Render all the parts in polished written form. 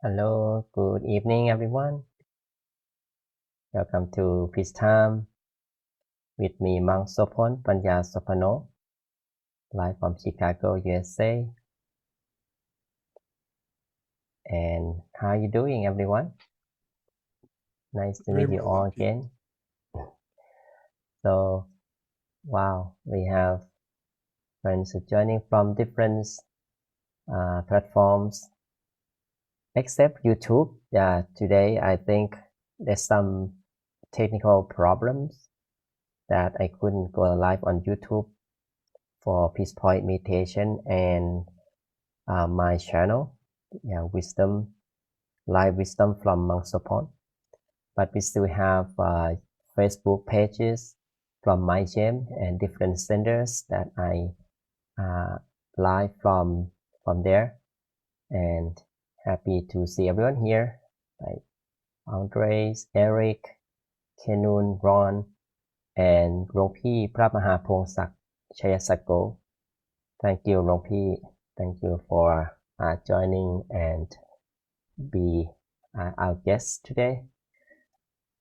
Hello, good evening, everyone. Welcome to Peace Time with me, Mang Sopon Panya Sopano, live from Chicago, USA. And how you doing, everyone? Nice to meet you all again. So, wow, we have friends joining from different platforms, except YouTube. Yeah, today I think there's some technical problems that I couldn't go live on YouTube for Peace Point Meditation and my channel, Wisdom, Live Wisdom from Mount Sopon. But we still have Facebook pages from my gym and different centers that I live from there. And happy to see everyone here, like Andres, Eric, Kenun, Ron, and Rongpi Prabhahapongsak Chayasako. Thank you, Rongpi. Thank you for joining and be our guest today.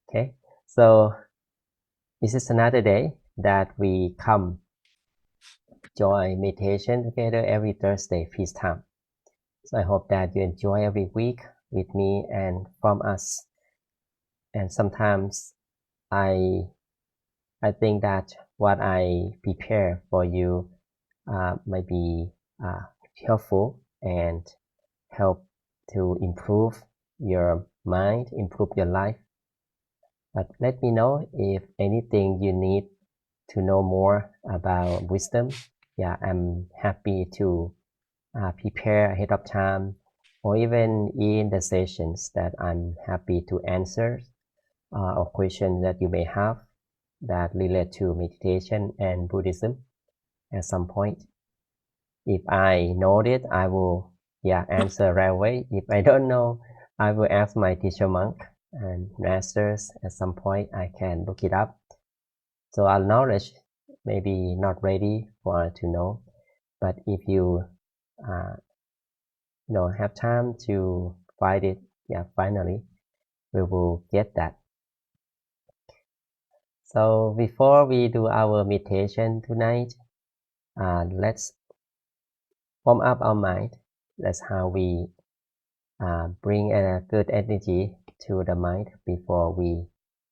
Okay, so this is another day that we come join meditation together every Thursday, Peace Time. So I hope that you enjoy every week with me and from us. And sometimes I think that what I prepare for you might be helpful and help to improve your mind, improve your life. But let me know if anything you need to know more about wisdom. Yeah, I'm happy to prepare ahead of time, or even in the sessions that I'm happy to answer or questions that you may have that relate to meditation and Buddhism at some point. If I know it, I will answer right away. If I don't know, I will ask my teacher monk and masters at some point. I can look it up. So our knowledge maybe not ready for to know, but if you have time to find it, finally we will get that. So before we do our meditation tonight, let's warm up our mind. That's how we bring a good energy to the mind before we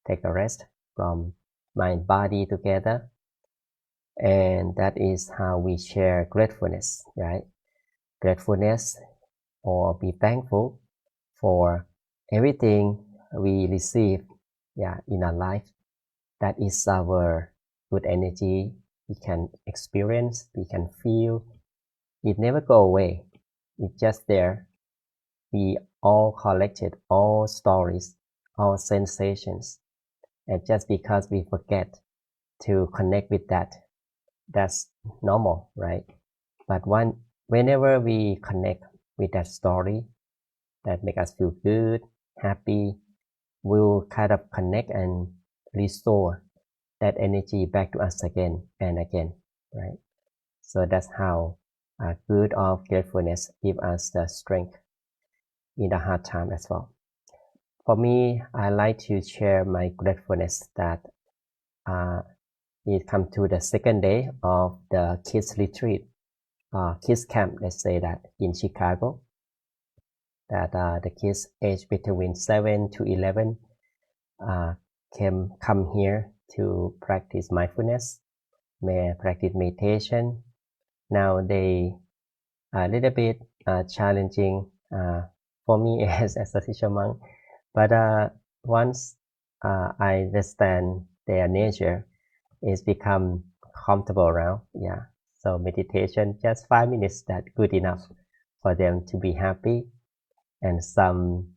take a rest from mind body together. And that is how we share gratefulness, right? Gratefulness or be thankful for everything we receive in our life. That is our good energy we can experience, we can feel. It never go away. It's just there. We all collected all stories, all sensations. And just because we forget to connect with that, that's normal, right? But whenever we connect with that story that make us feel good, happy, we'll kind of connect and restore that energy back to us again and again, right? So that's how good of gratefulness give us the strength in the hard time as well. For me, I like to share my gratefulness that it come to the second day of the kids retreat, kids camp, let's say that, in Chicago, that the kids aged between 7 to 11 come here to practice mindfulness, may practice meditation. Now they a little bit challenging for me as a teacher monk, but once I understand their nature, it's become comfortable around. So meditation, just 5 minutes, that good enough for them to be happy, and some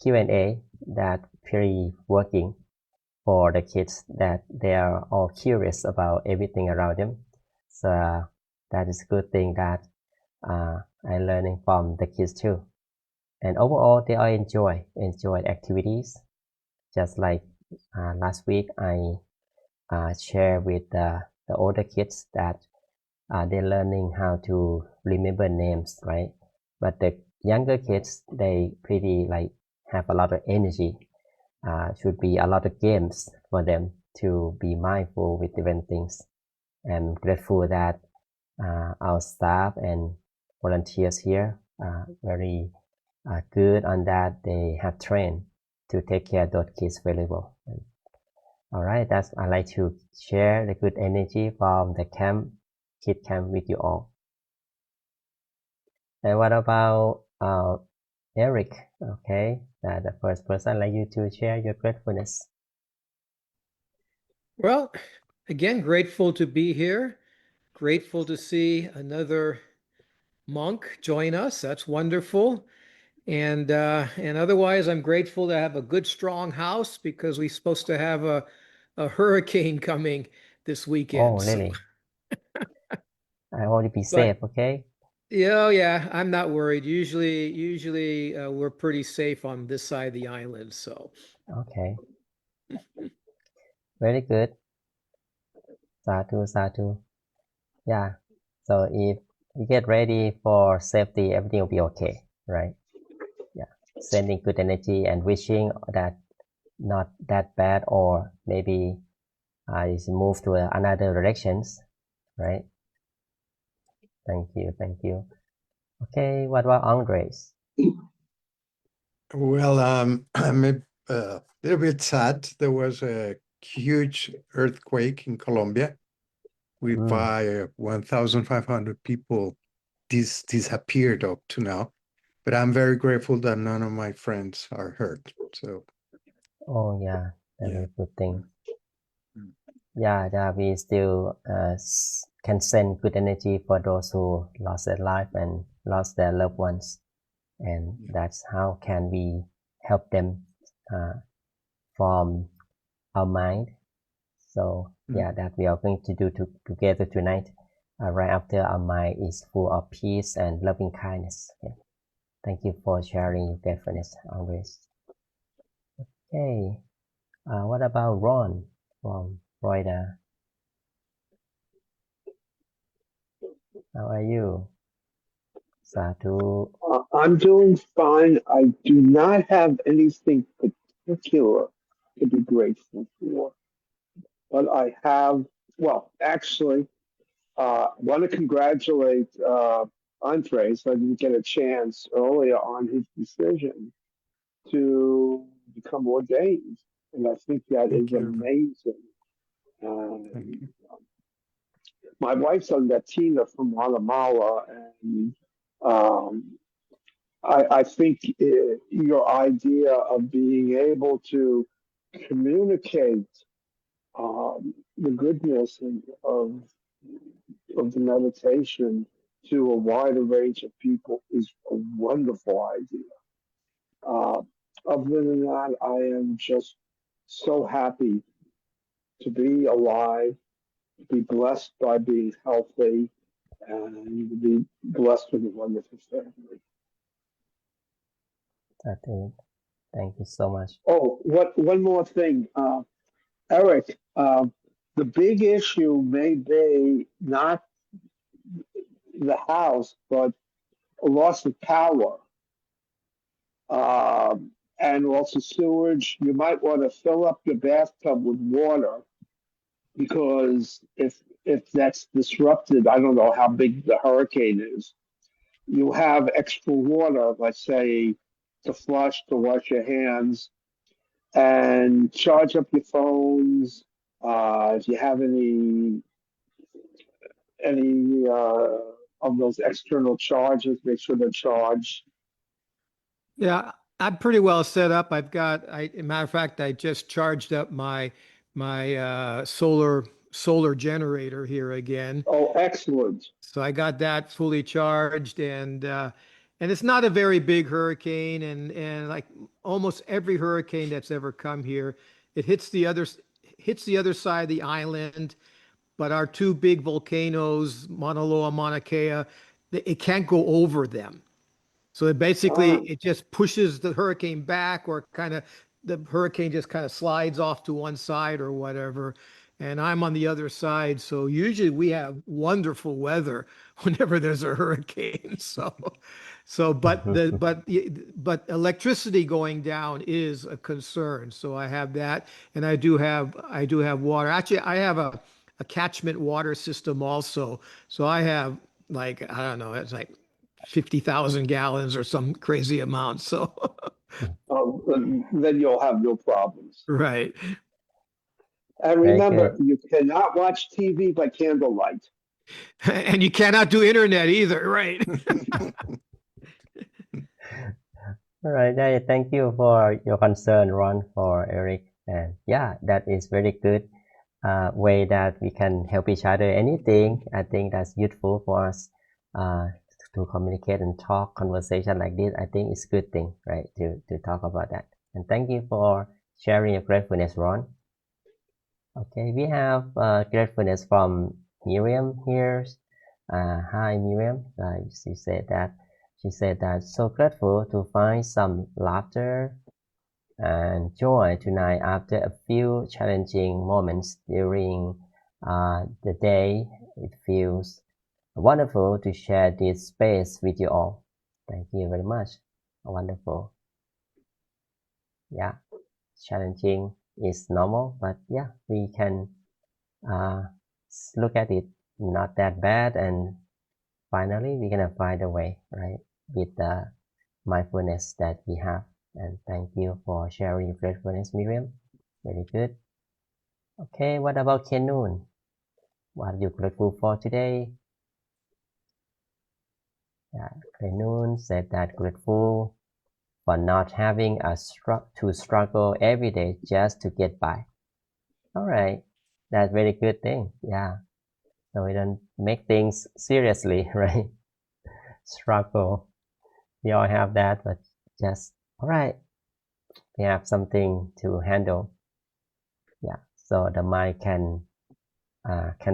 Q&A that pretty working for the kids, that they are all curious about everything around them. So that is a good thing that I'm learning from the kids too. And overall, they all enjoy activities. Just like last week, I share with the older kids that they're learning how to remember names, right? But the younger kids, they pretty like have a lot of energy. Should be a lot of games for them to be mindful with different things. I'm grateful that our staff and volunteers here are very good on that. They have trained to take care of those kids very well. All right, that's I like to share the good energy from the camp, kid camp with you all. And what about Eric? Okay, the first person I'd like you to share your gratefulness. Well, again, grateful to be here. Grateful to see another monk join us. That's wonderful. And otherwise, I'm grateful to have a good, strong house because we're supposed to have a hurricane coming this Oh, weekend. So, really? I want to be but safe, okay? yeah, I'm not worried. Usually, we're pretty safe on this side of the island. So, Okay, very good. Sadhu, sadhu. Yeah. So if you get ready for safety, everything will be okay, right? Yeah. Sending good energy and wishing that not that bad or maybe is move to another directions, right? Thank you, thank you. Okay, what about Andres? Well, I'm a little bit sad. There was a huge earthquake in Colombia with 1,500 people disappeared up to now. But I'm very grateful that none of my friends are hurt. So, Oh yeah, that's yeah. a good thing. Mm. Yeah, we still can send good energy for those who lost their life and lost their loved ones, and that's how can we help them from our mind. So yeah, that we are going to do together tonight, right after our mind is full of peace and loving kindness. Okay. Thank you for sharing your gratefulness always. Okay, what about Ron from Florida? How are you? Sadhu. I'm doing fine. I do not have anything particular to be grateful for, but I have, well, actually, want to congratulate Andres. I didn't get a chance earlier on his decision to become ordained, and I think that Thank is you. amazing. Thank And you. my wife's a Latina from Guatemala, and um, I think your idea of being able to communicate the goodness of the meditation to a wider range of people is a wonderful idea. Uh, Other than that, I am just so happy to be alive, to be blessed by being healthy, and to be blessed with a wonderful family. Sadhu. Thank you so much. Oh, one more thing. Eric, the big issue may be not the house, but a loss of power and also sewage. You might want to fill up your bathtub with water because if that's disrupted, I don't know how big the hurricane is. You have extra water, let's say, to flush, to wash your hands, and charge up your phones. If you have any of those external charges, make sure they're charged. yeah, I'm pretty well set up. Matter of fact, I just charged up my solar generator here again. Oh, excellent. So I got that fully charged, and it's not a very big hurricane, and like almost every hurricane that's ever come here, it hits the other side of the island. But our two big volcanoes, Mauna Loa, Mauna Kea, it can't go over them. So Ah, it just pushes the hurricane back, or kind of the hurricane just kind of slides off to one side or whatever. and I'm on the other side. So usually we have wonderful weather whenever there's a hurricane. But electricity going down is a concern. So I have that, and I do have water. Actually, I have a catchment water system also. So I have, like, I don't know, it's like 50,000 gallons or some crazy amount. So Then you'll have no problems. right. And Very remember, good. you cannot watch TV by candlelight. And you cannot do internet either, right? All right. Yeah, thank you for your concern, Ron, for Eric. And yeah, that is very good way that we can help each other. Anything, I think that's useful for us to communicate and talk conversation like this. I think it's good thing, right? To talk about that. And thank you for sharing your gratefulness, Ron. Okay, we have gratefulness from Miriam here. Hi, Miriam. She said that so grateful to find some laughter and joy tonight after a few challenging moments during the day. It feels wonderful to share this space with you all. Thank you very much. Wonderful. Yeah, challenging is normal, but yeah, we can look at it not that bad, and finally we're gonna find a way, right, with the mindfulness that we have. And thank you for sharing your gratefulness, Miriam. Very good. Okay, what about Kenun? What are you grateful for today? Yeah, Kenun said that grateful for not having to struggle every day just to get by. All right, that's very good thing. Yeah, so we don't make things seriously, right? Struggle. We all have that, but just all right. We have something to handle. Yeah, so the mind can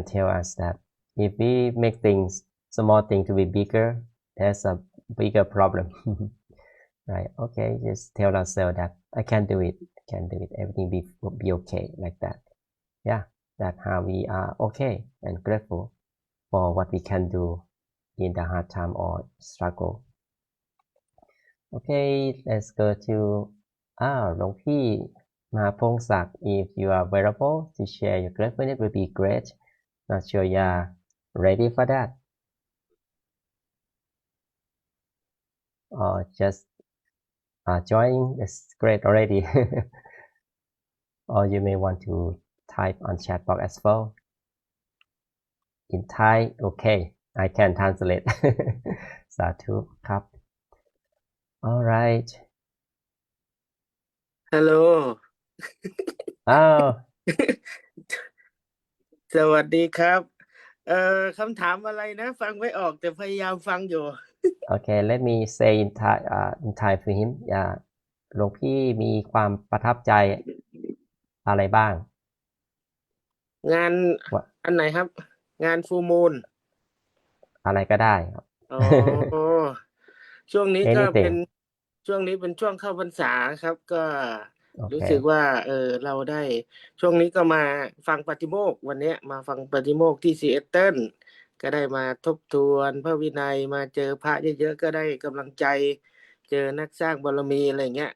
tell us that if we make things small thing to be bigger, there's a bigger problem. Right? Okay, just tell ourselves that I can do it. I can do it. Everything will be okay like that. Yeah, that's how we are okay and grateful for what we can do in the hard time or struggle. Okay, let's go to หลวงพี่มหาพงศักดิ์ if you are available to share your gratefulness would be great. Not sure you are ready for that or just joining. That's great already. Or you may want to type on chat box as well. In Thai, okay, I can translate. สาธุครับ All right. Hello อ้าว สวัสดีครับคำถามอะไรนะฟังไม่ออกแต่พยายามฟังอยู่ Okay, let me say in Thai for him. หลวงพี่มีความประทับใจอะไรบ้าง งาน What? อันไหนครับ งานฟูมูล อะไรก็ได้ครับ อ๋อ ช่วงนี้ก็เป็น Anything ช่วงนี้เป็นช่วงเข้าพรรษาครับ ก็ รู้ Okay สึกว่าเราได้ช่วงนี้ก็มาฟังปาฏิโมกข์วันเนี้ยมาฟังปาฏิโมกข์ที่ซีแอตเทิลก็ได้มาทบทวนพระวินัยมาเจอพระเยอะๆก็ได้กำลังใจ เจอนักสร้างบารมีอะไรเงี้ย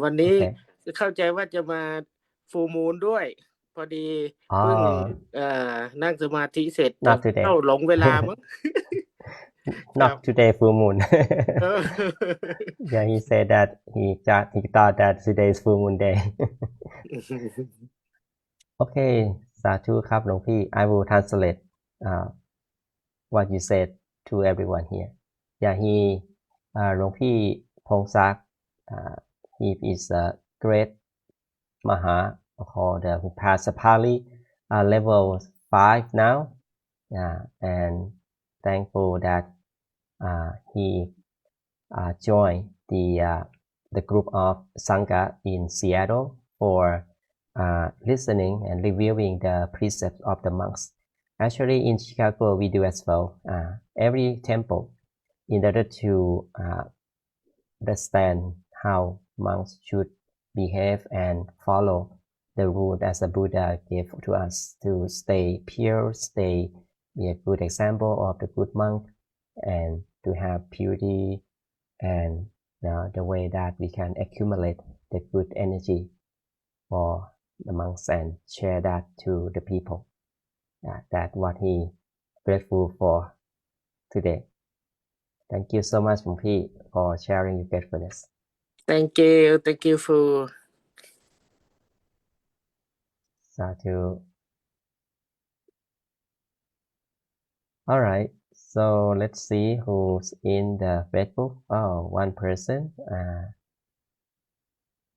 วันนี้ Okay เข้าใจว่าจะมาฟูมูลด้วย พอดีเพิ่งนั่งสมาธิเสร็จ Not today เข้าหลงเวลามั้ง Not today full moon เออ Yeah, he said that he thought that today is full moon day. Okay, สาธุครับหลวงพี่ I will translate what you said to everyone here. Yeah, หลวงพี่พงศักดิ์ he is a great Maha called who passed Pali level 5 now. Yeah, and thankful that he joined the group of Sangha in Seattle for listening and reviewing the precepts of the monks. Actually, in Chicago, we do as well. Every temple, in order to understand how monks should behave and follow the rule as a Buddha gave to us to stay pure, be a good example of the good monk, and to have purity, and the way that we can accumulate the good energy for the monks and share that to the people. That's what he grateful for today. Thank you so much หลวงพี่ for sharing your gratefulness. thank you for Sadhu. All right, so let's see who's in the Facebook. Oh, one person.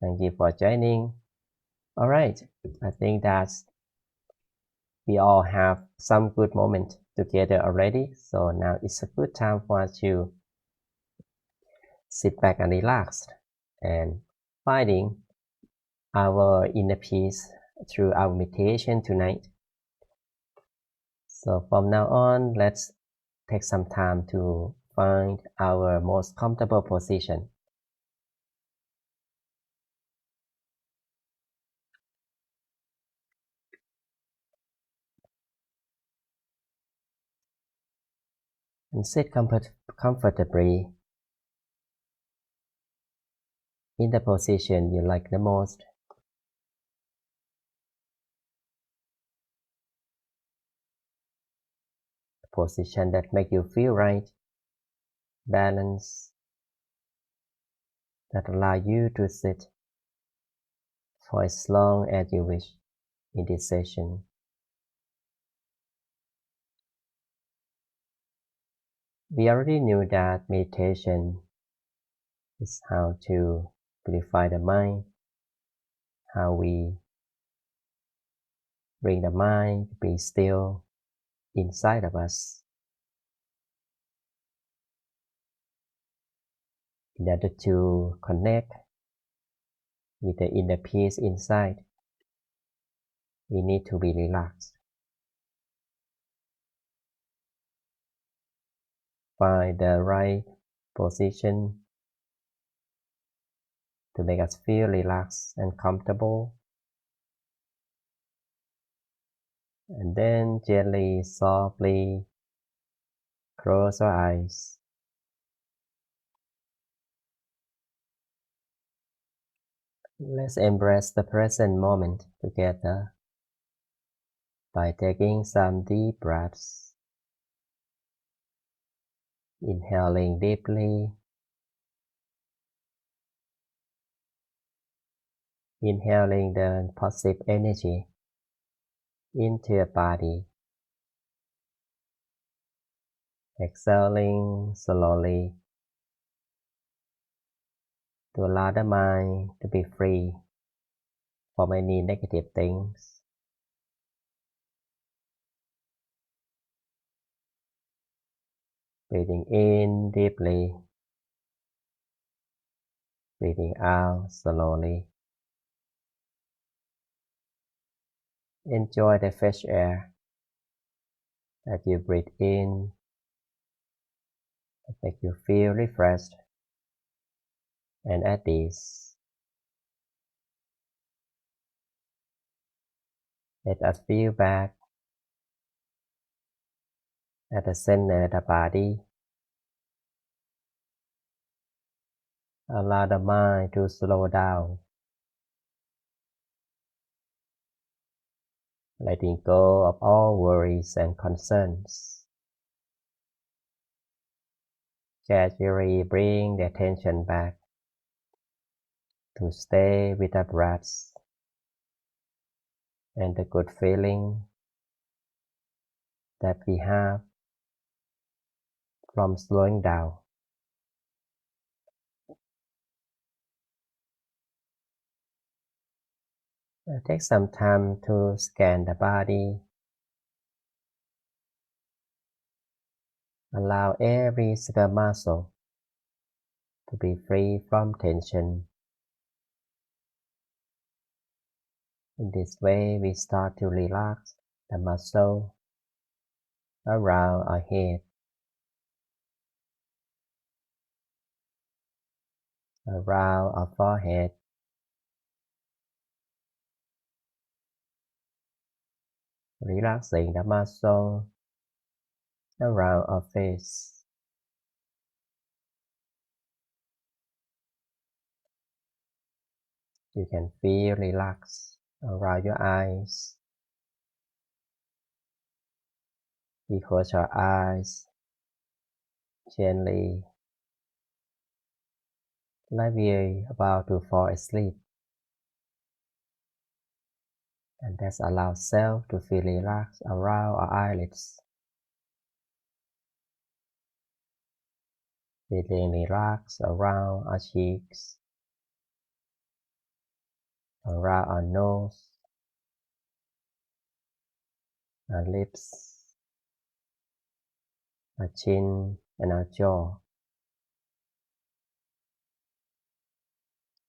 Thank you for joining. All right, I think that we all have some good moment together already. So now it's a good time for us to sit back and relax and finding our inner peace through our meditation tonight. So from now on, let's take some time to find our most comfortable position. And sit comfortably in the position you like the most. The position that make you feel right, balanced, that allow you to sit for as long as you wish in this session. We already knew that meditation is how to purify the mind, how we bring the mind to be still inside of us in order to connect with the inner peace inside. We need to be relaxed. Find the right position to make us feel relaxed and comfortable, and then gently, softly close our eyes. Let's embrace the present moment together by taking some deep breaths, inhaling deeply, inhaling the positive energy into your body, exhaling slowly to allow the mind to be free from any negative things. Breathing in deeply, breathing out slowly. Enjoy the fresh air that you breathe in. It makes you feel refreshed and at ease. Let us feel back at the center of the body. Allow the mind to slow down, letting go of all worries and concerns. Gradually bring the attention back to stay with the breaths and the good feeling that we have from slowing down. Take some time to scan the body. Allow every single muscle to be free from tension. In this way, we start to relax the muscle around our head, around our forehead, relaxing the muscle around our face. You can feel relaxed around your eyes. We close our eyes gently, like we're about to fall asleep. And let's allow ourselves to feel relaxed around our eyelids. Feeling relaxed around our cheeks, around our nose, our lips, our chin, and our jaw.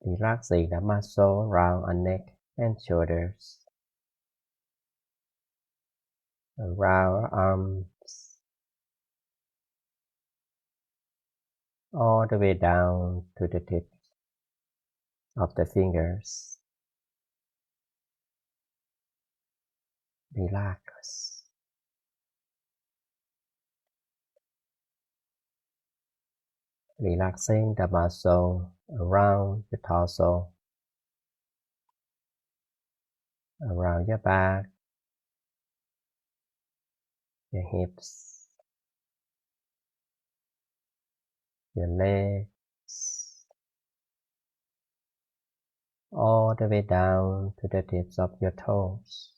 Relaxing the muscle around our neck and shoulders, around our arms, all the way down to the tips of the fingers. Relax. Relaxing the muscle around the torso, around your back, your hips, your legs, all the way down to the tips of your toes.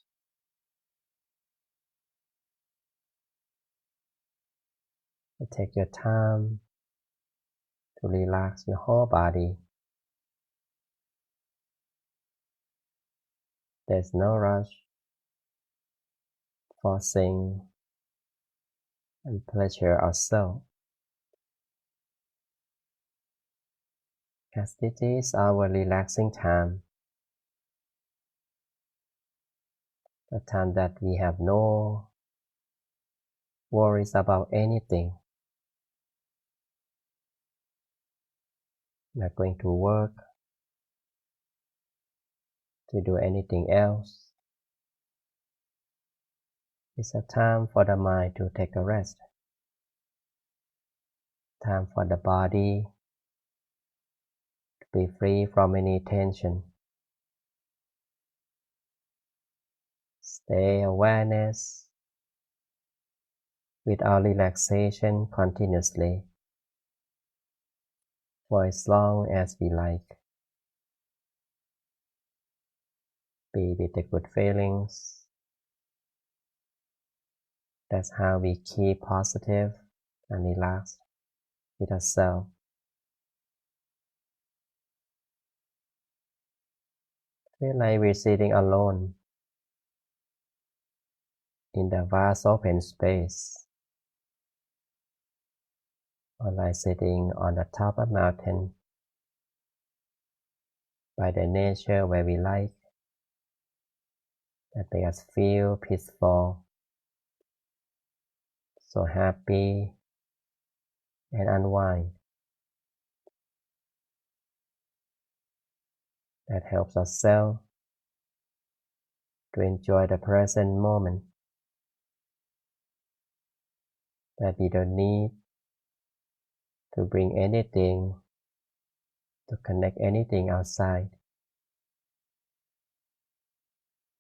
Take your time to relax your whole body. There's no rush, forcing, and pleasure ourselves. As this is our relaxing time, the time that we have no worries about anything. Not going to work, to do anything else. It's a time for the mind to take a rest. Time for the body to be free from any tension. Stay awareness with our relaxation continuously for as long as we like. Be with the good feelings. That's how we keep positive and relaxed with ourselves. Feel like we're sitting alone in the vast open space, or like sitting on the top of a mountain by the nature where we like, that makes us feel peaceful, so happy and unwind. That helps ourselves to enjoy the present moment, that we don't need to bring anything, to connect anything outside.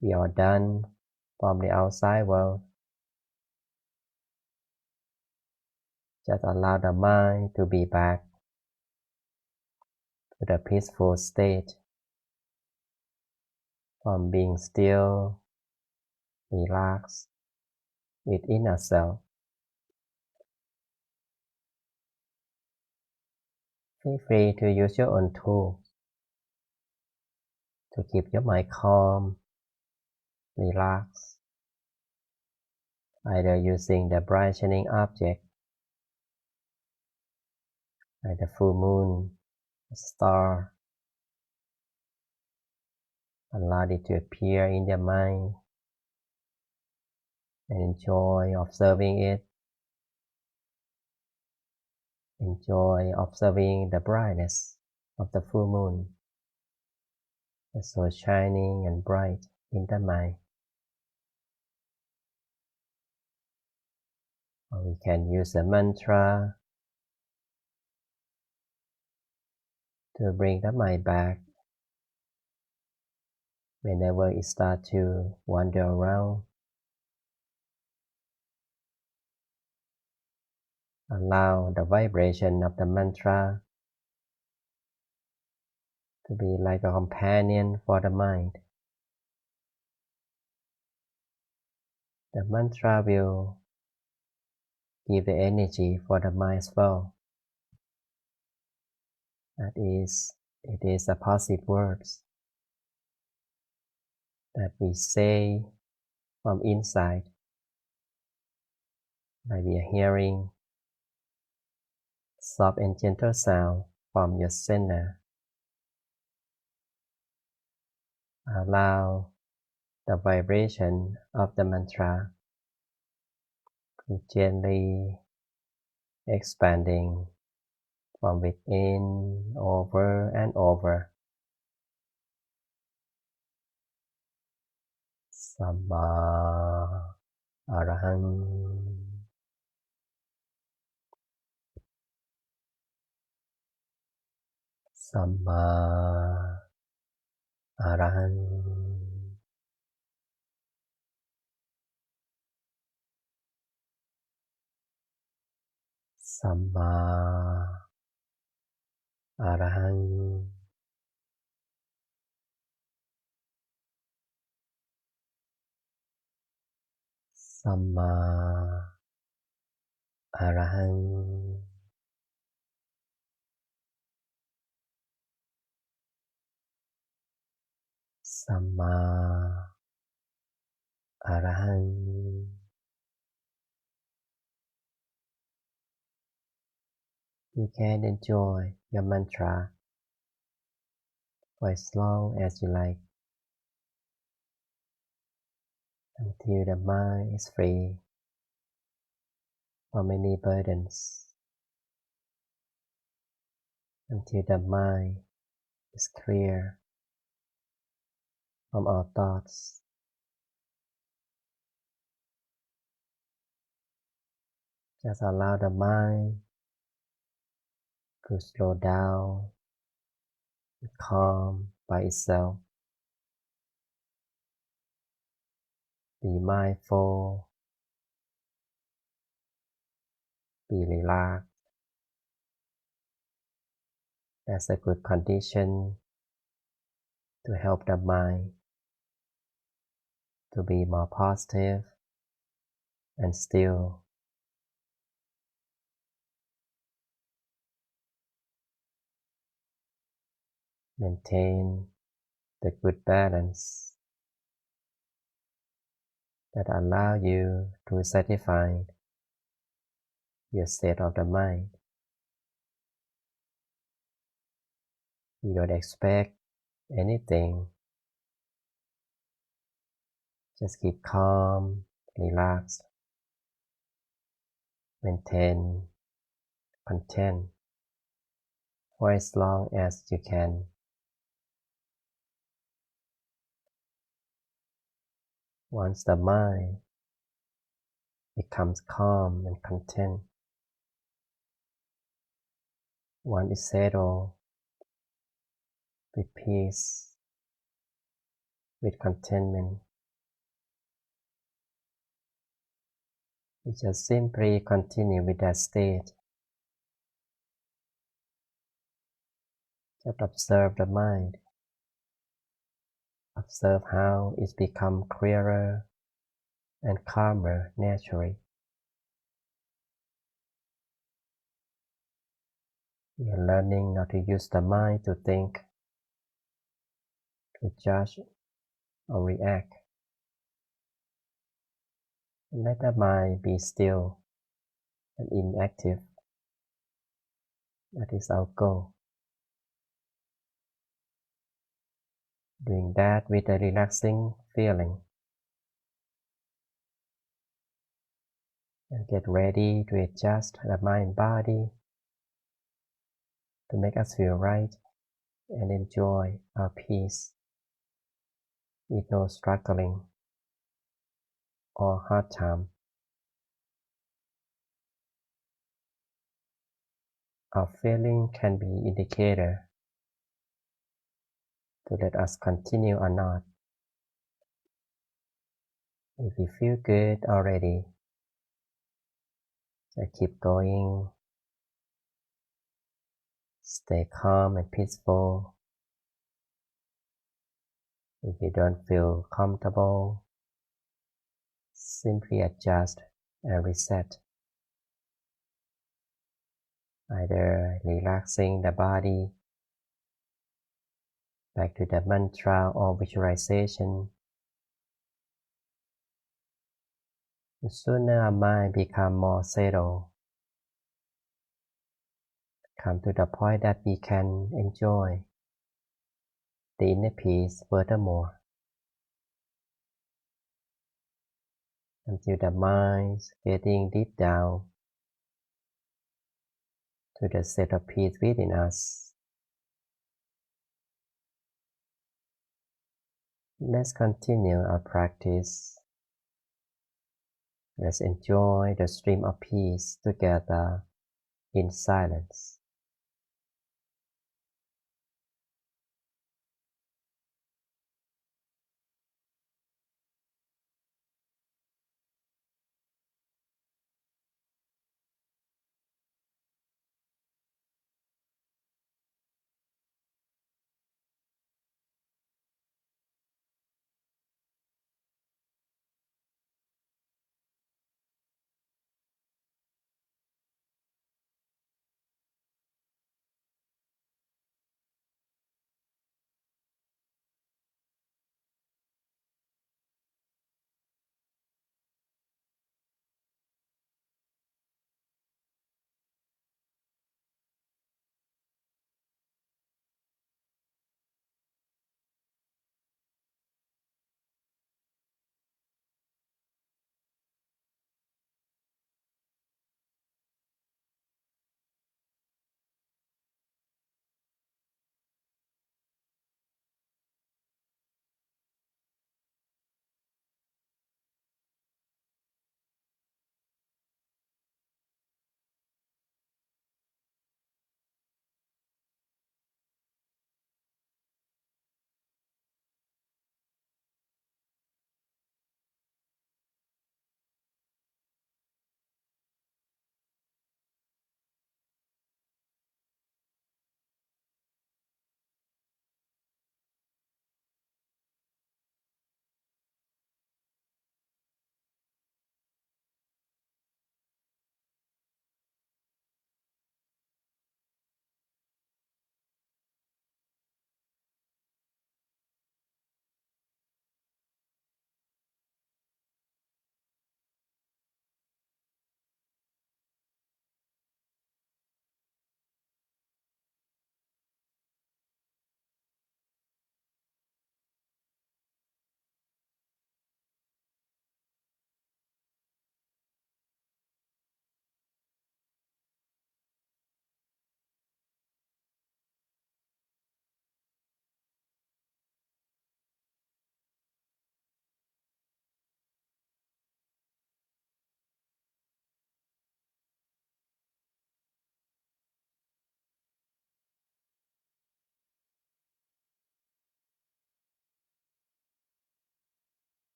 We are done from the outside world. Just allow the mind to be back to the peaceful state, from being still, relaxed within ourselves. Feel free to use your own tool to keep your mind calm, relaxed, either using the brightening object like the full moon, a star. Allow it to appear in your mind and enjoy observing it. Enjoy observing the brightness of the full moon. It's so shining and bright in the mind. Or we can use a mantra to bring the mind back whenever it starts to wander around. Allow the vibration of the mantra to be like a companion for the mind. The mantra will give the energy for the mind as well. That is, it is a positive words that we say from inside, like we are hearing soft and gentle sound from your center. Allow the vibration of the mantra to gently expanding from within over and over. Samma Arahang. Samma Arahang. Samma Arahang. Samma Arahang. Samma Arahang. You can enjoy your mantra for as long as you like, until the mind is free from any burdens, until the mind is clear from all thoughts. Just allow the mind to slow down, to calm by itself. Be mindful, be relaxed. That's a good condition to help the mind to be more positive and still. Maintain the good balance that allow you to satisfy your state of the mind. You don't expect anything. Just keep calm, relaxed, maintain content for as long as you can. Once the mind becomes calm and content, one is settled with peace, with contentment. You just simply continue with that state. Just observe the mind. Observe how it becomes clearer and calmer naturally. You're learning not to use the mind to think, to judge, or react. Let the mind be still and inactive. That is our goal. Doing that with a relaxing feeling. And get ready to adjust the mind body to make us feel right and enjoy our peace with no struggling or hard time. Our feeling can be indicator to let us continue or not. If you feel good already, so keep going. Stay calm and peaceful. If you don't feel comfortable, simply adjust and reset. Either relaxing the body back to the mantra or visualization. The sooner our mind becomes more settled, come to the point that we can enjoy the inner peace furthermore, until the mind's getting deep down to the state of peace within us. Let's continue our practice. Let's enjoy the stream of peace together in silence.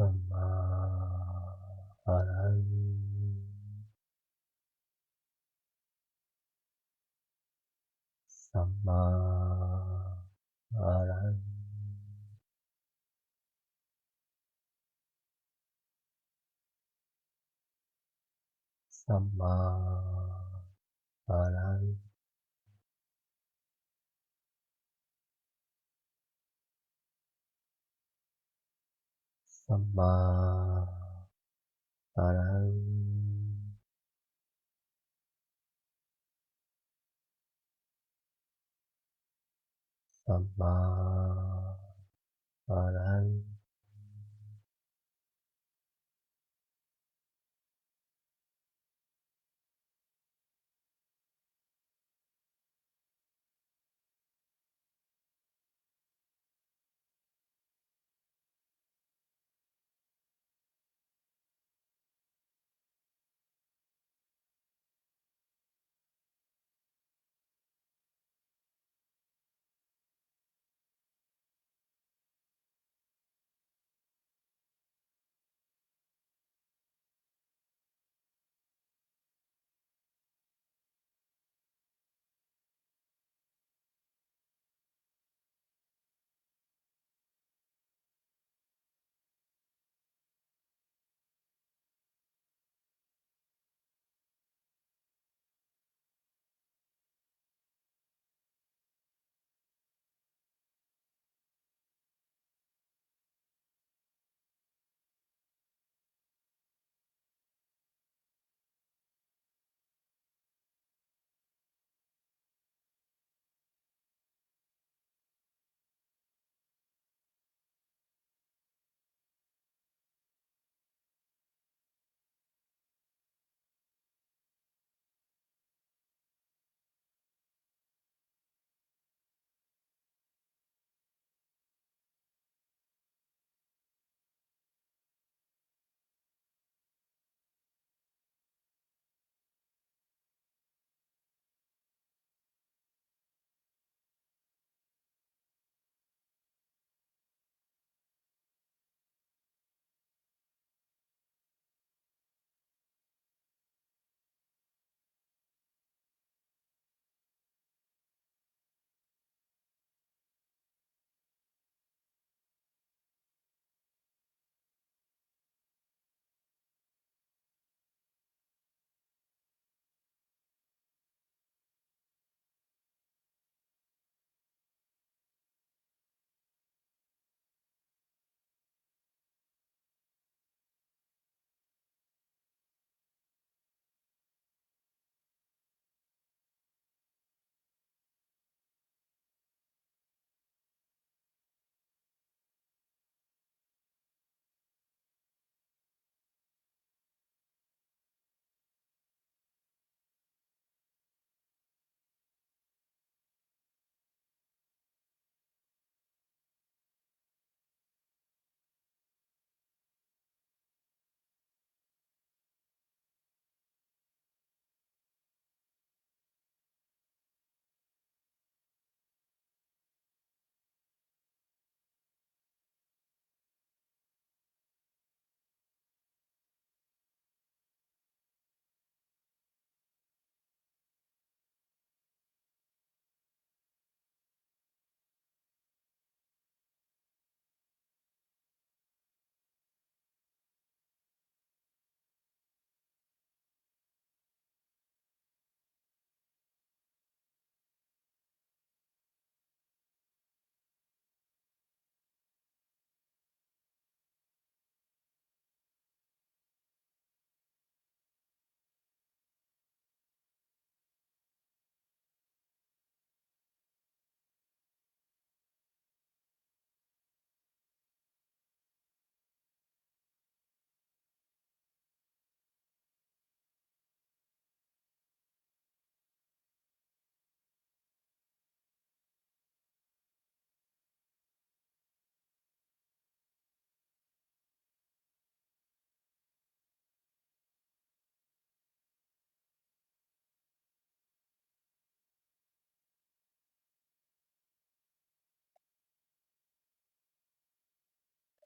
Samaran. Samaran. Samaran. Samaran. Samaran.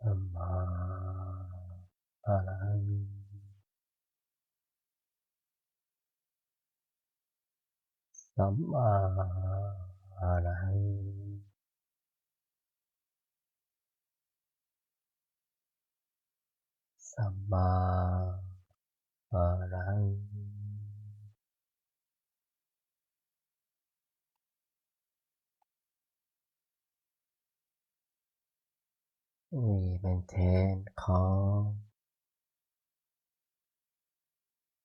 Samaran. Arahang Samma Arahang Samma Arahang. We maintain calm,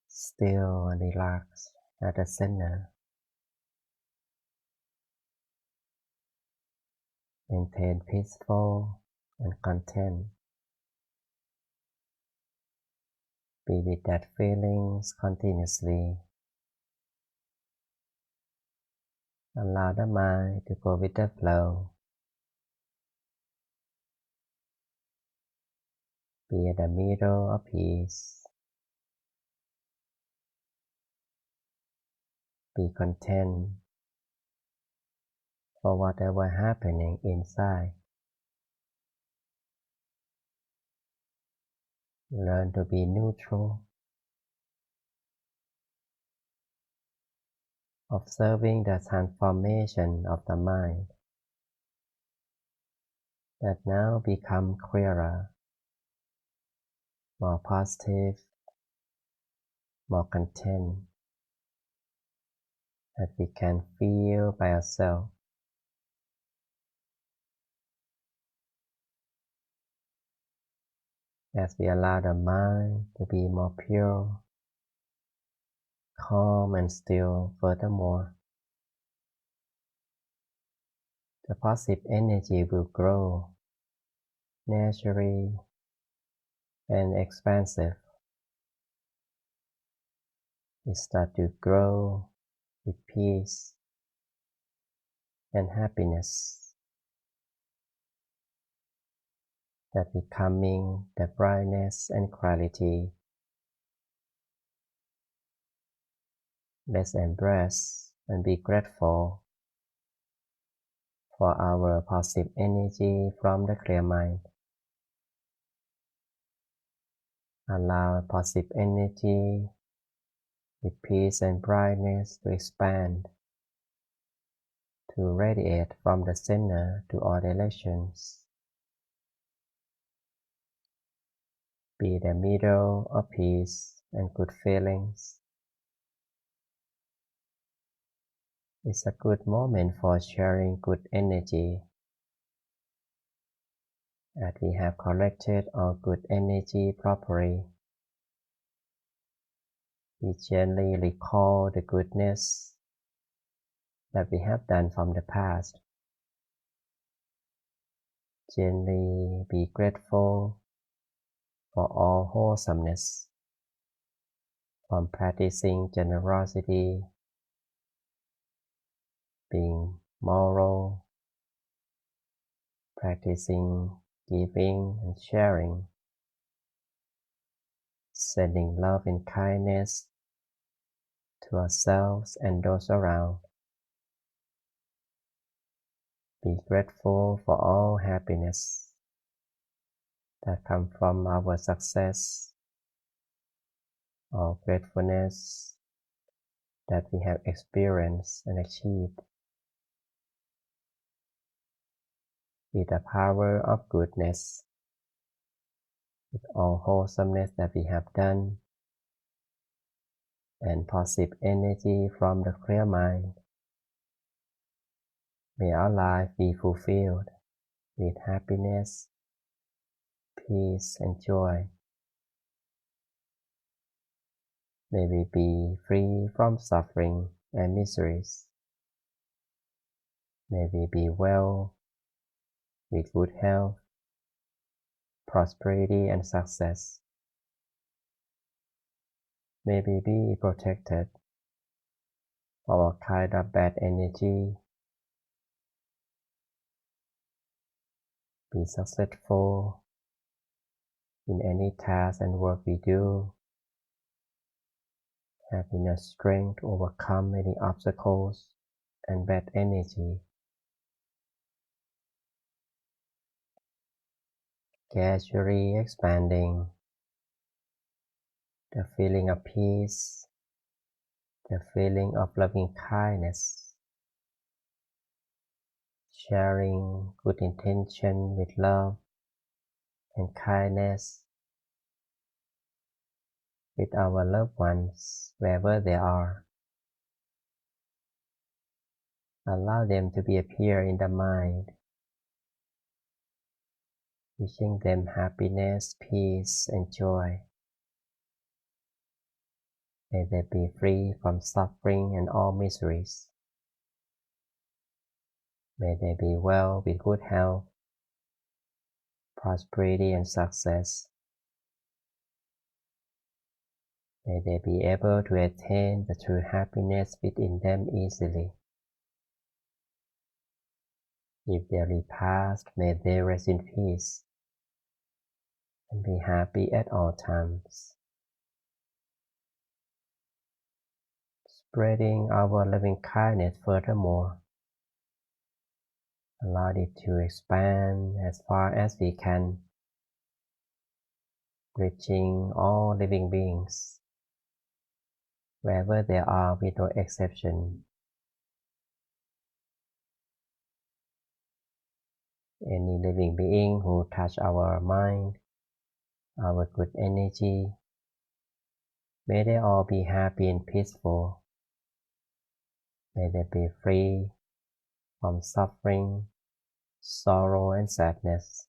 still and relaxed at the center. Maintain peaceful and content. Be with that feelings continuously. Allow the mind to go with the flow. Be at the middle of peace. Be content for whatever happening inside. Learn to be neutral, observing the transformation of the mind that now become clearer, more positive, more content, that we can feel by ourselves. As we allow the mind to be more pure, calm and still. Furthermore, the positive energy will grow naturally and expansive. It starts to grow with peace and happiness, that becoming the brightness and clarity. Let's embrace and be grateful for our positive energy from the clear mind. Allow positive energy with peace and brightness to expand, to radiate from the center to all directions. Be the middle of peace and good feelings. It's a good moment for sharing good energy. As we have collected our good energy properly, we gently recall the goodness that we have done from the past. Gently be grateful for all wholesomeness, from practicing generosity, being moral, practicing giving and sharing, sending love and kindness to ourselves and those around. Be grateful for all happiness that comes from our success, all gratefulness that we have experienced and achieved. With the power of goodness, with all wholesomeness that we have done, and positive energy from the clear mind, may our life be fulfilled with happiness, peace, and joy. May we be free from suffering and miseries. May we be well, with good health, prosperity, and success. May we be protected from all kind of bad energy. Be successful in any task and work we do. Have enough strength to overcome any obstacles and bad energy. Gradually expanding the feeling of peace, the feeling of loving kindness, sharing good intention with love and kindness with our loved ones wherever they are. Allow them to appear in the mind, wishing them happiness, peace, and joy. May they be free from suffering and all miseries. May they be well with good health, prosperity, and success. May they be able to attain the true happiness within them easily. If they repast, may they rest in peace and be happy at all times. Spreading our loving kindness furthermore, allow it to expand as far as we can, reaching all living beings, wherever they are with no exception. Any living being who touch our mind, our good energy, may they all be happy and peaceful. May they be free from suffering, sorrow, and sadness.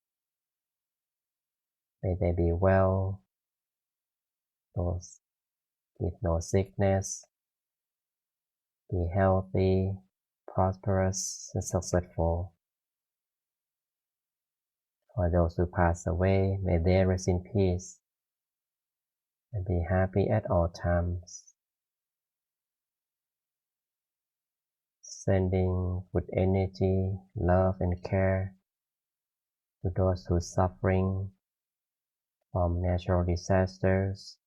May they be well, with no sickness, be healthy, prosperous, and successful. For those who pass away, may they rest in peace and be happy at all times. Sending good energy, love, and care to those who are suffering from natural disasters.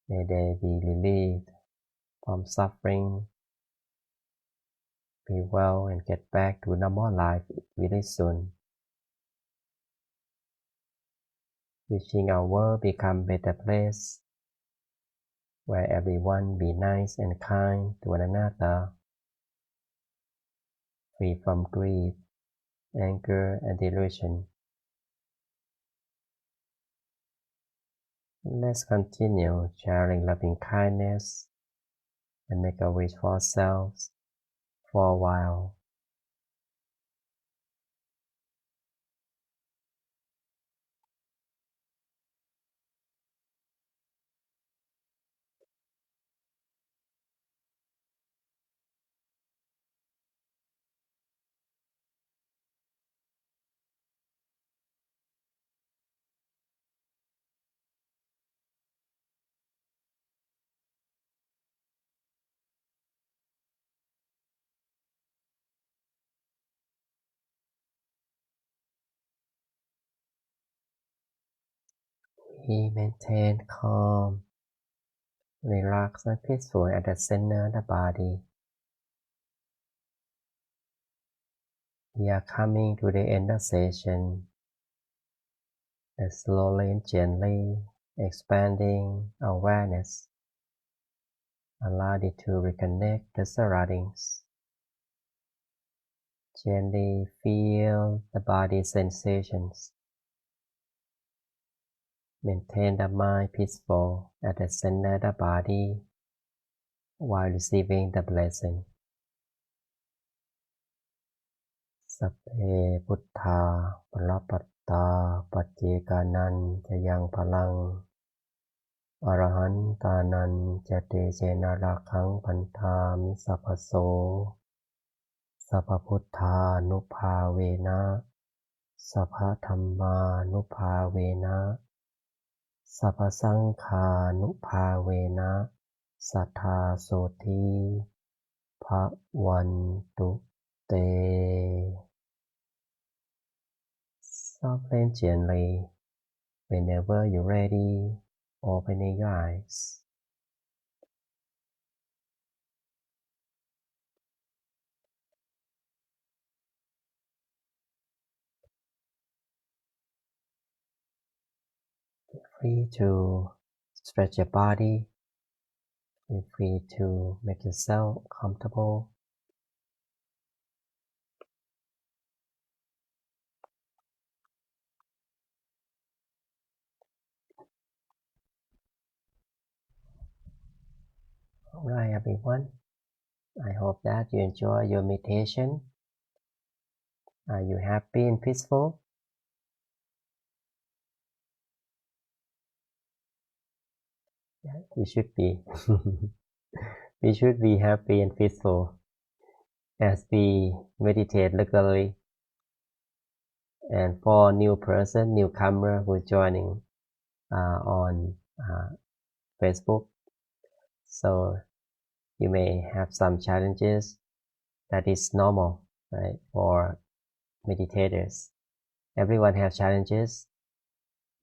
May they be relieved from suffering, be well, and get back to normal life really soon. Wishing our world become a better place, where everyone be nice and kind to one another, free from grief, anger, and delusion. Let's continue sharing loving kindness and make a wish for ourselves for a while. We maintain calm, relaxed, and peaceful at the center of the body. We are coming to the end of session. Let's slowly and gently expanding awareness. Allow it to reconnect the surroundings. Gently feel the body sensations. Maintain the mind peaceful at the center of the body while receiving the blessing. Sappe Buddha Prapata Pajjekanan Jayang Palang Arahantanan Jate Sena Rakhang Pantami Sapaso Sapaputtha Nupavena Sapathamma Nupavena Sapasangkha Nupavena Sattha Soti Bhavantu Te. Softly and gently, whenever you're ready, opening your eyes. free to stretch your body. Feel free to make yourself comfortable. Alright, everyone. I hope that you enjoy your meditation. Are you happy and peaceful? Yeah, we should be. We should be happy and peaceful as we meditate regularly. And for newcomer who joining on Facebook, so you may have some challenges. That is normal, right? For meditators, everyone has challenges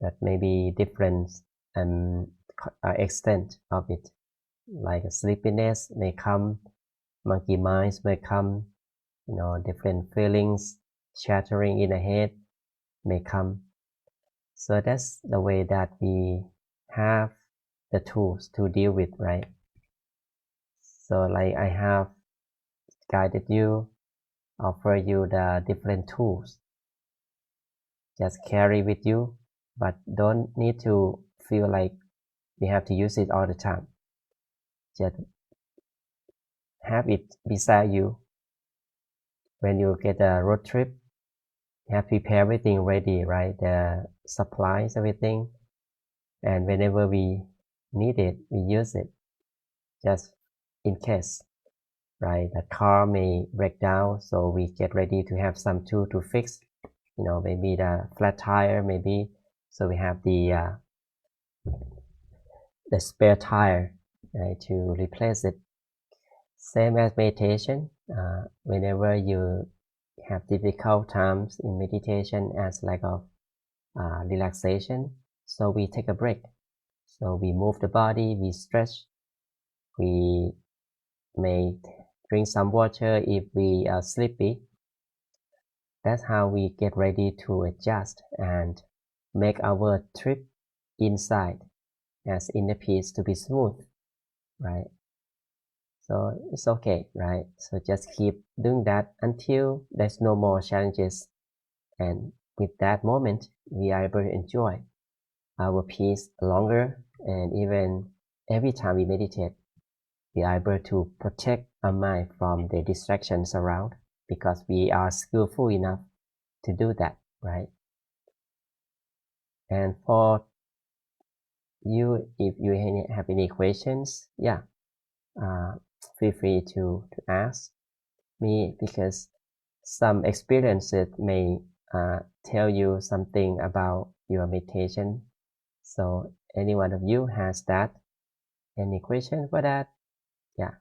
that may be different extent of it. Like sleepiness may come, monkey minds may come, different feelings shattering in the head may come. So that's the way that we have the tools to deal with, right? So like I have guided you, offer you the different tools. Just carry with you, but don't need to feel like you have to use it all the time. Just have it beside you. When you get a road trip, you have to prepare everything ready, right? The supplies, everything. And whenever we need it, we use it. Just in case, right? The car may break down, so we get ready to have some tool to fix. Maybe the flat tire, maybe. So we have the spare tire, right, to replace it. Same as meditation. Whenever you have difficult times in meditation as lack of relaxation, so we take a break. So we move the body, we stretch, we may drink some water if we are sleepy. That's how we get ready to adjust and make our trip inside as inner peace to be smooth, right? So it's okay, right? So just keep doing that until there's no more challenges. And with that moment, we are able to enjoy our peace longer. And even every time we meditate, we are able to protect our mind from the distractions around because we are skillful enough to do that, right? And for you, if you have any questions, feel free to ask me, because some experiences may tell you something about your meditation. So any one of you has that? Any question for that? Yeah.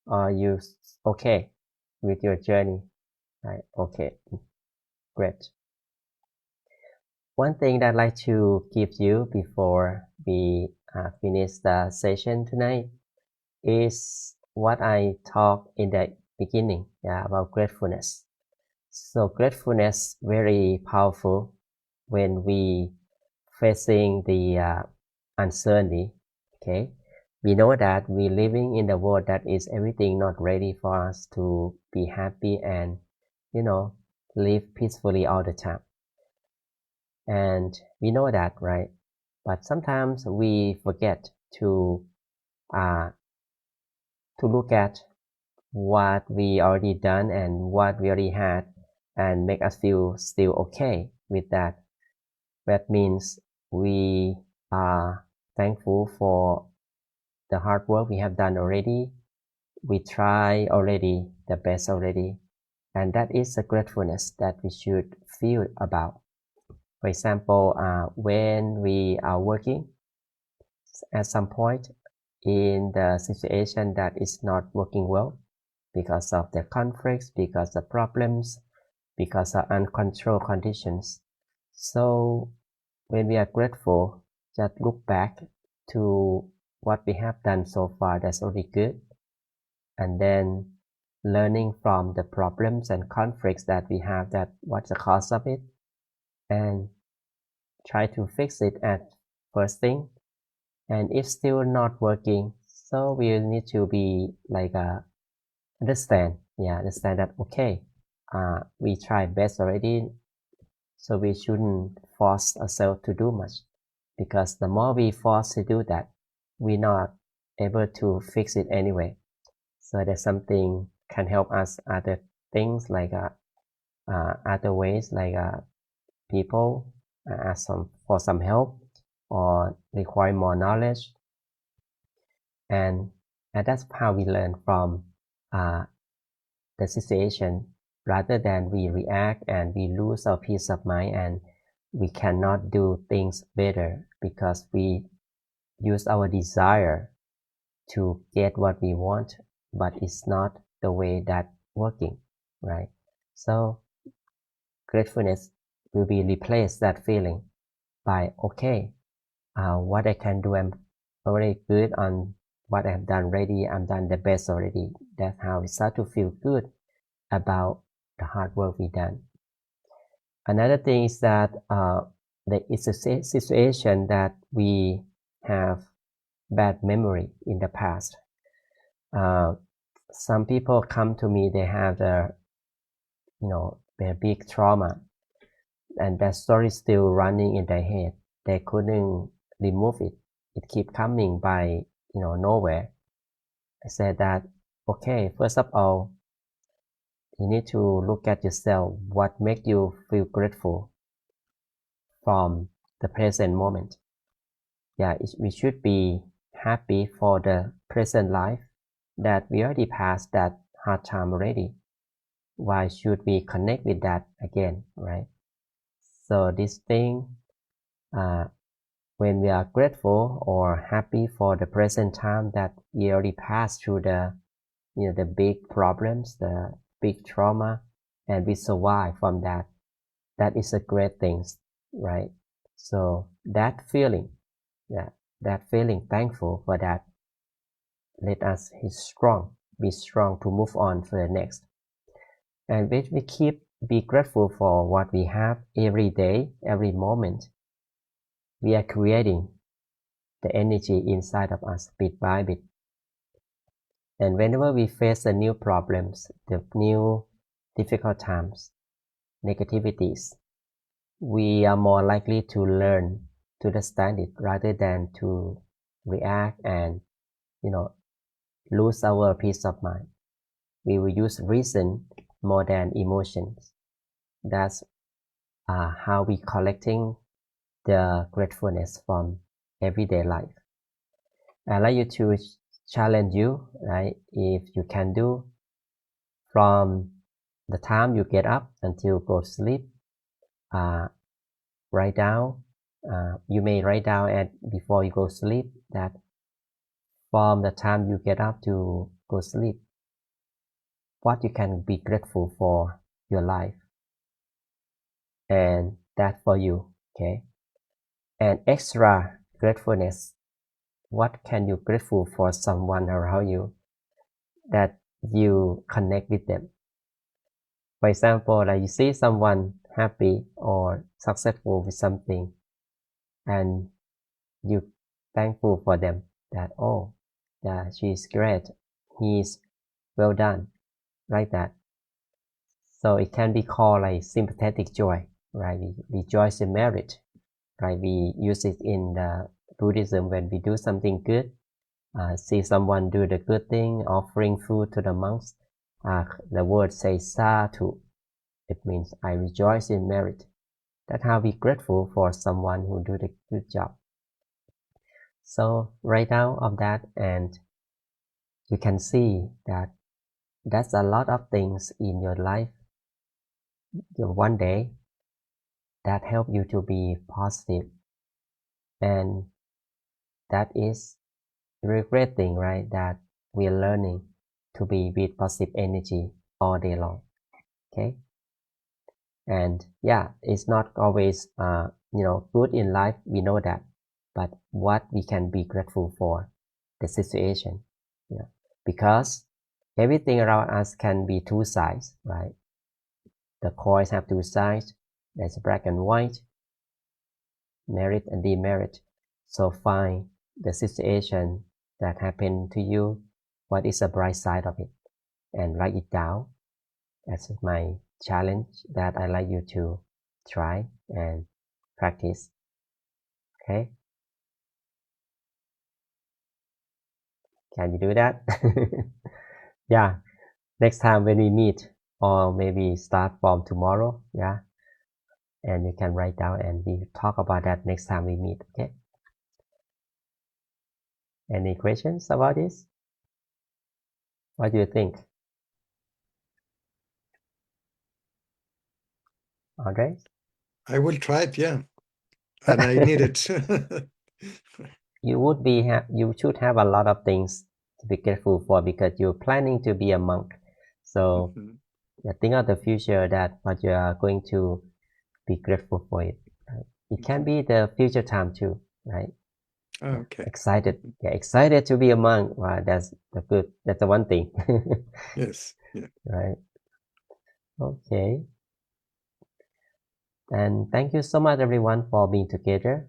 Are you okay with your journey? Right. Okay. Great. One thing that I'd like to give you before we finish the session tonight is what I talked in the beginning, about gratefulness. So gratefulness very powerful when we facing the uncertainty. Okay, we know that we're living in the world that is everything not ready for us to be happy and live peacefully all the time. And we know that, right? But sometimes we forget to look at what we already done and what we already had and make us feel still okay with that. That means we are thankful for the hard work we have done already. We try already the best already. And that is a gratefulness that we should feel about. For example, when we are working at some point in the situation that is not working well because of the conflicts, because of problems, because of uncontrolled conditions. So when we are grateful, just look back to what we have done so far that's already good, and then learning from the problems and conflicts that we have, that what's the cause of it, and try to fix it at first thing. And if still not working, so we need to be like understand that okay, we try best already, so we shouldn't force ourselves to do much, because the more we force to do that, we're not able to fix it anyway. So there's something can help us, other things like other ways, like people ask for some help or require more knowledge, and that's how we learn from the situation, rather than we react and we lose our peace of mind and we cannot do things better because we use our desire to get what we want, but it's not the way that working, right? So gratefulness will be replace that feeling by okay, what I can do, I'm already good on what I've done already, I'm done the best already. That's how we start to feel good about the hard work we done. Another thing is that it's a situation that we have bad memory in the past. Some people come to me, they have their big trauma, and that story is still running in their head. They couldn't remove it. It keep coming by nowhere. I said that okay, first of all, you need to look at yourself, what makes you feel grateful from the present moment. We should be happy for the present life, that we already passed that hard time already. Why should we connect with that again, right? So this thing, when we are grateful or happy for the present time that we already passed through the big problems, the big trauma, and we survive from that, that is a great thing, right? So that feeling, thankful for that, let us be strong to move on for the next. And when we be grateful for what we have every day, every moment, we are creating the energy inside of us bit by bit. And whenever we face the new problems, the new difficult times, negativities, we are more likely to learn to understand it rather than to react and lose our peace of mind. We will use reason more than emotions. That's how we collecting the gratefulness from everyday life. I'd like you to challenge you, right? If you can do, from the time you get up until go to sleep, write down. You may write down before you go to sleep that from the time you get up to go to sleep, what you can be grateful for your life, and that for you, okay? And extra gratefulness, what can you grateful for someone around you, that you connect with them. For example, like you see someone happy or successful with something, and you thankful for them, that she's great, he's well done, like that. So it can be called like sympathetic joy, right? We rejoice in merit, right? We use it in the Buddhism when we do something good. See someone do the good thing, offering food to the monks. The word says sadhu. It means I rejoice in merit. That's how we grateful for someone who do the good job. So write down of that, and you can see that that's a lot of things in your life, one day, that help you to be positive. And that is a great thing, right? That we are learning to be with positive energy all day long. Okay? And it's not always good in life, we know that, but what we can be grateful for the situation, because everything around us can be two sides, right? The coins have two sides. There's black and white, merit and demerit. So find the situation that happened to you. What is the bright side of it? And write it down. That's my challenge that I like you to try and practice. Okay? Can you do that? Yeah. Next time when we meet, or maybe start from tomorrow, yeah. And you can write down and we talk about that next time we meet. Okay? Any questions about this? What do you think? Andre? I will try it, yeah. And I need it. You should have a lot of things to be grateful for because you're planning to be a monk. So Mhm. think of the future that what you are going to be grateful for it. Right? It can be the future time too, right? Okay. Excited. Yeah, excited to be a monk. Wow, that's good. That's the one thing. Yes. Yeah. Right. Okay. And thank you so much everyone for being together.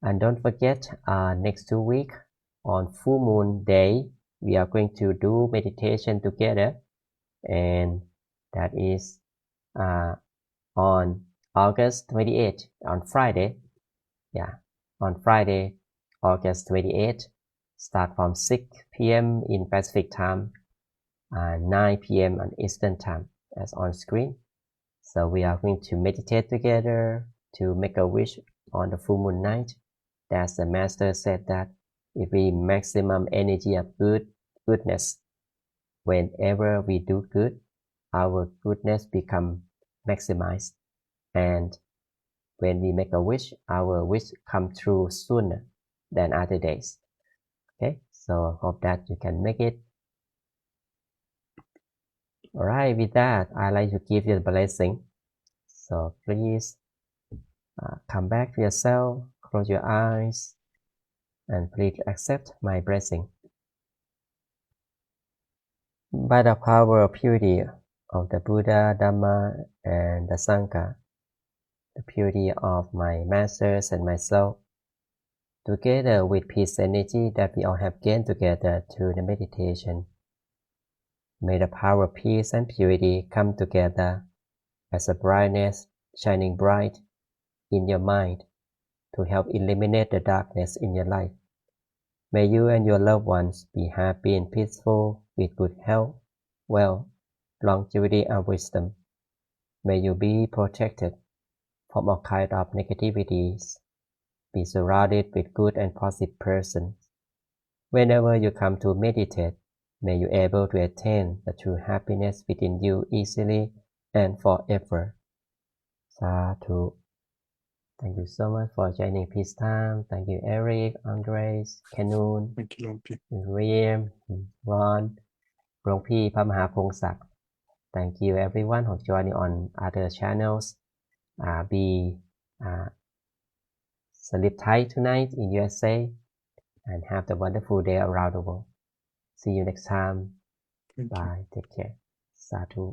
And don't forget, next 2 weeks on full moon day, we are going to do meditation together. And that is on August 28th, on Friday. Yeah, on Friday, August 28th, start from 6 p.m. in Pacific time, 9 p.m. on Eastern time, as on screen. So we are going to meditate together to make a wish on the full moon night. That's the master said that if we maximum energy of goodness, whenever we do good, our goodness become maximized. And when we make a wish, our wish come true sooner than other days. Okay, so hope that you can make it. Alright, with that, I'd like to give you a blessing. So please come back to yourself, close your eyes, and please accept my blessing. By the power of purity of the Buddha, Dhamma, and the Sangha, the purity of my masters and myself, together with peace energy that we all have gained together through the meditation, may the power of peace and purity come together as a brightness shining bright in your mind to help eliminate the darkness in your life. May you and your loved ones be happy and peaceful with good health, wealth, longevity, and wisdom. May you be protected from all kinds of negativities. Be surrounded with good and positive persons. Whenever you come to meditate, may you able to attain the true happiness within you easily and forever. Sadhu. Thank you so much for joining Peace Time. Thank you, Eric, Andres, Kanun, Thank you, Lumpy. William, Ron, หลวงพี่พระมหาพงศักดิ์ Thank you everyone for joining on other channels. Be sleep tight tonight in USA and have a wonderful day around the world. See you next time. Thank you. Bye. Take care. Sadhu.